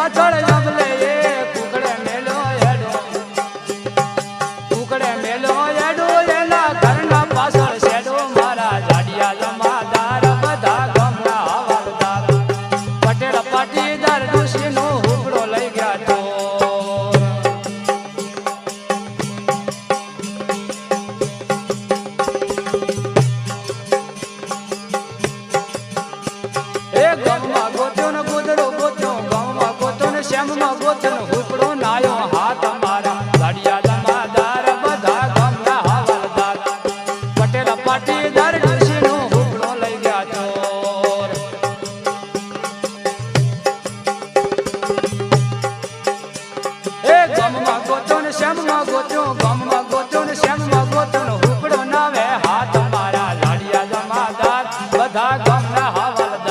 પાછળ જમલે એ કુકડે મેલો હેડો કુકડે મેલો હેડો એના ઘરના પાછળ શેડો મારા જાડિયા જમાદાર બધા ગમના હવાલદાર પટેલ પાટીદાર ડોશીનો હુકડો લઈ ગયા તો એ ગમમાં ગોત્યો ને ગોદડો ગોત્યો ગમમાં ગોત્યો ને શ્યામમાં ગોત્યો ને હુકડો નાયો